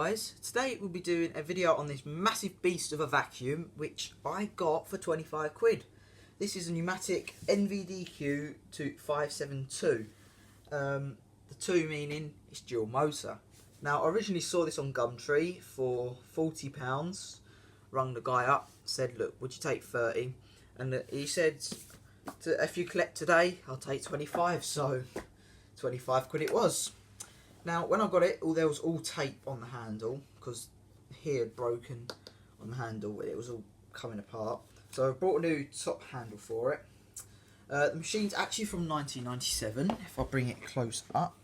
guys, today we'll be doing a video on this massive beast of a vacuum which I got for 25 quid. This is a numatic nvdq572. The 2 meaning it's dual motor. Now I originally saw this on Gumtree for £40. Rung the guy up, said look, would you take 30? And he said if you collect today I'll take 25, so 25 quid it was. Now, when I got it, there was all tape on the handle because here had broken on the handle. It was all coming apart. So I bought a new top handle for it. The machine's actually from 1997. If I bring it close up,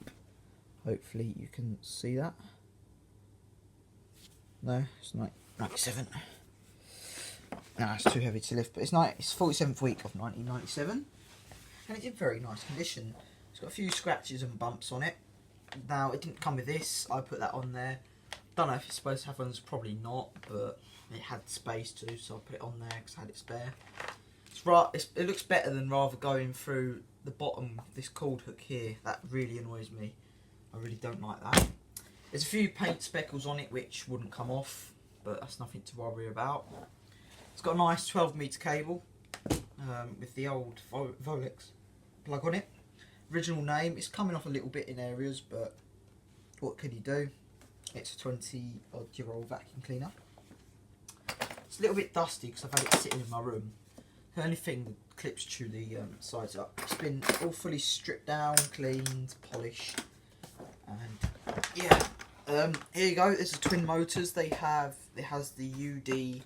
hopefully you can see that. No, it's 97. No, it's too heavy to lift, but it's 47th week of 1997. And it's in very nice condition. It's got a few scratches and bumps on it. Now, it didn't come with this, I put that on there. Don't know if it's supposed to have ones, probably not, but it had space to, so I put it on there because I had it spare. It looks better than rather going through the bottom, this cord hook here. That really annoys me. I really don't like that. There's a few paint speckles on it which wouldn't come off, but that's nothing to worry about. It's got a nice 12 metre cable with the old Volex plug on it. Original name, it's coming off a little bit in areas, but what can you do? It's a 20-odd-year-old vacuum cleaner. It's a little bit dusty because I've had it sitting in my room. The only thing, the clips chew the sides up. It's been all fully stripped down, cleaned, polished, and yeah. Here you go. There's the twin motors. It has the UD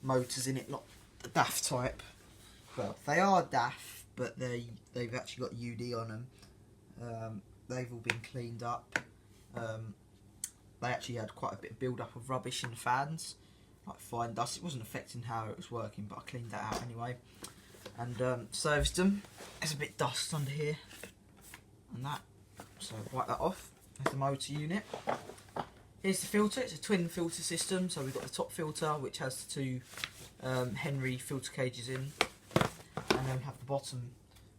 motors in it, not the DAF type. Well, they are DAF, but they've actually got UD on them. They've all been cleaned up. They actually had quite a bit of build up of rubbish in the fans, like fine dust. It wasn't affecting how it was working, but I cleaned that out anyway. And serviced them. There's a bit of dust under here and that, so wipe that off. There's the motor unit. Here's the filter. It's a twin filter system, so we've got the top filter which has the 2 Henry filter cages in. And then we have the bottom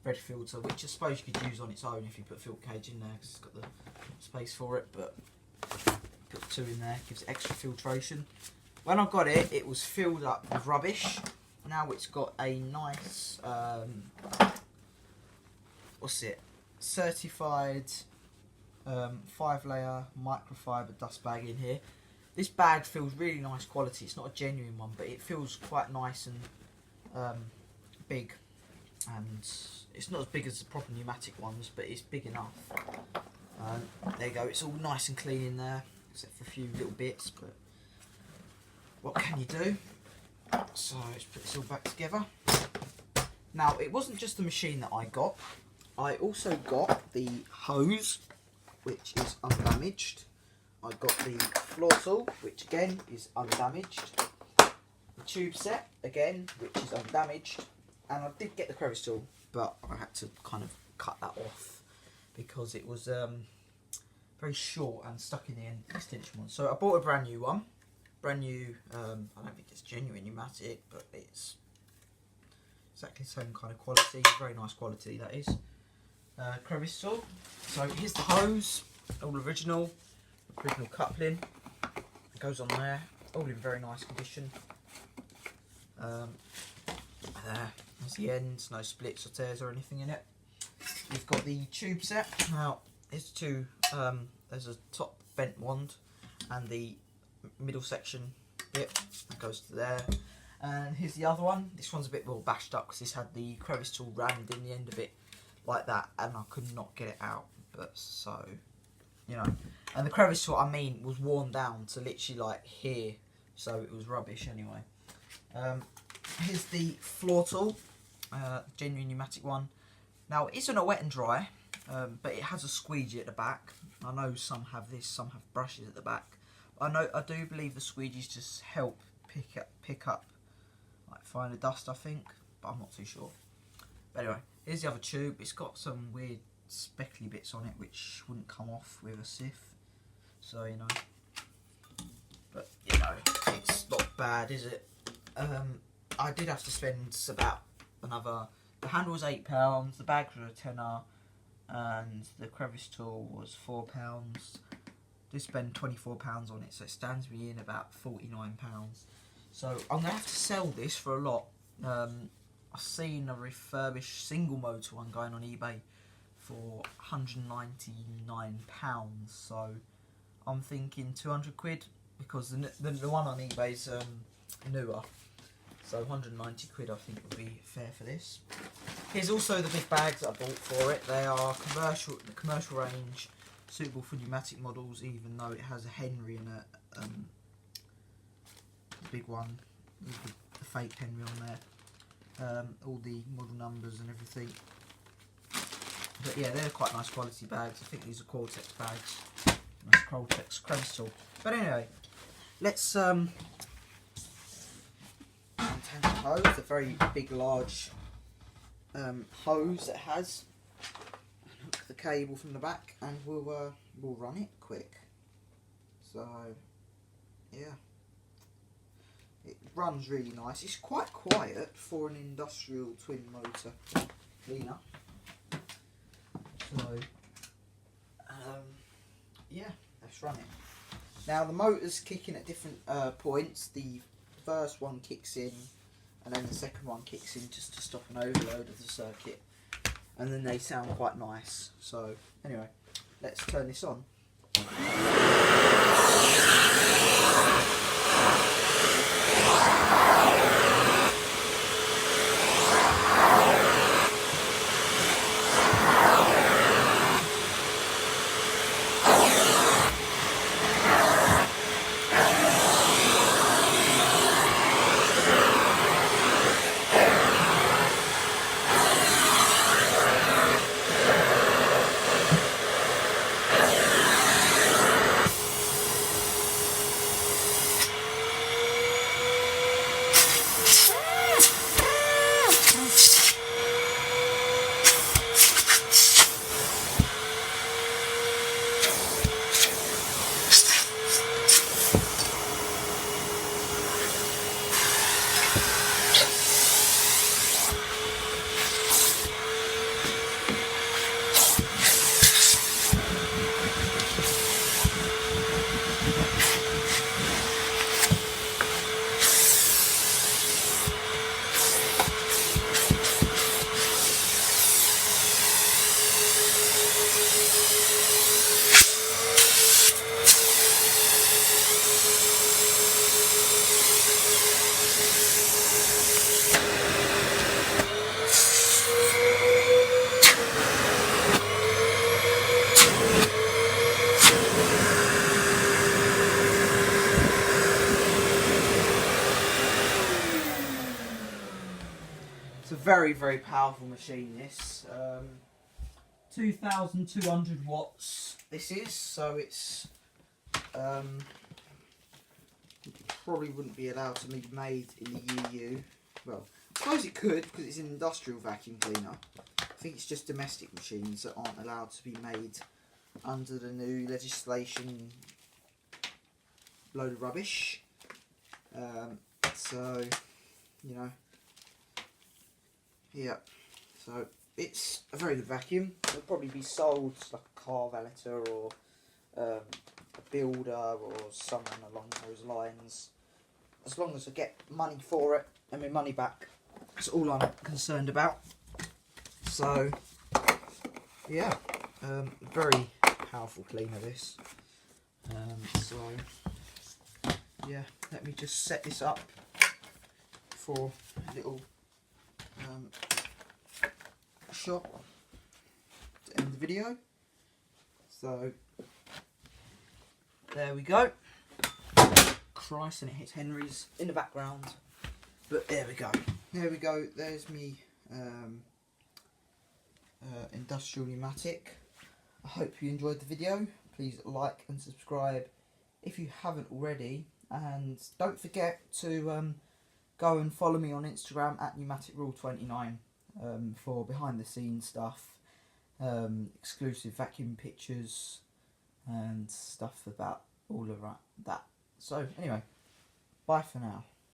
red filter, which I suppose you could use on its own if you put a filter cage in there because it's got the space for it, but put 2 in there, gives it extra filtration. When I got it, it was filled up with rubbish. Now it's got a nice, certified 5-layer microfiber dust bag in here. This bag feels really nice quality. It's not a genuine one, but it feels quite nice and big, and it's not as big as the proper pneumatic ones, but it's big enough. There you go, it's all nice and clean in there except for a few little bits, but what can you do? So let's put this all back together. Now, it wasn't just the machine that I got. I also got the hose, which is undamaged. I got the floor tool, which again is undamaged. The tube set, again, which is undamaged. And I did get the crevice tool, but I had to kind of cut that off because it was very short and stuck in the end extension one. So I bought a brand new one. Brand new, I don't think it's genuine pneumatic, but it's exactly the same kind of quality. Very nice quality, that is. Crevice tool. So here's the hose, all original coupling. It goes on there, all in very nice condition. There's the ends, no splits or tears or anything in it. We've got the tube set. Now, here's 2, there's a top bent wand and the middle section bit that goes to there. And here's the other one. This one's a bit more bashed up because this had the crevice tool rammed in the end of it like that, and I could not get it out. But so, you know, and the crevice tool, I mean, was worn down to literally like here, so it was rubbish anyway. Here's the floor tool, genuine pneumatic one. Now, it isn't a wet and dry, but it has a squeegee at the back. I know some have this, some have brushes at the back. I do believe the squeegees just help pick up like finer dust, I think, but I'm not too sure. But anyway, here's the other tube. It's got some weird speckly bits on it which wouldn't come off with a sieve, so you know. But you know, it's not bad, is it? I did have to spend about another. The handle was £8, the bags were a tenner, and the crevice tool was £4. Did spend £24 on it, so it stands me in about £49. So I'm gonna have to sell this for a lot. I've seen a refurbished single motor one going on eBay for £199. So I'm thinking 200 quid, because the one on eBay is newer. So 190 quid I think would be fair for this. Here's also the big bags that I bought for it. They are the commercial range, suitable for pneumatic models, even though it has a Henry and a big one, the fake Henry on there. All the model numbers and everything. But yeah, they're quite nice quality bags. I think these are Cortex bags. Nice Cortex crystal. But anyway, let's untang the hose. A very big, large hose it has. Hook the cable from the back, and we'll run it quick. So yeah, it runs really nice. It's quite quiet for an industrial twin motor cleaner. So yeah, let's run it. Now the motor's kicking at different points. The first one kicks in, and then the second one kicks in just to stop an overload of the circuit, and then they sound quite nice. So anyway, let's turn this on. It's a very, very powerful machine, this. 2,200 watts this is, so it's probably wouldn't be allowed to be made in the EU. Well, I suppose it could, because it's an industrial vacuum cleaner. I think it's just domestic machines that aren't allowed to be made under the new legislation. Load of rubbish. So, you know. Yeah, so it's a very good vacuum. It'll probably be sold like a car valeter or a builder or someone along those lines. As long as I get money for it and my money back, that's all I'm concerned about. So yeah, very powerful cleaner this. So yeah, let me just set this up for a little shot to end the video. So there we go. Christ, and it hits Henry's in the background, but there we go. There we go. There's me industrial pneumatic. I hope you enjoyed the video. Please like and subscribe if you haven't already, and don't forget to go and follow me on Instagram at pneumaticrule29 for behind the scenes stuff, exclusive vacuum pictures and stuff about all of that. So anyway, bye for now.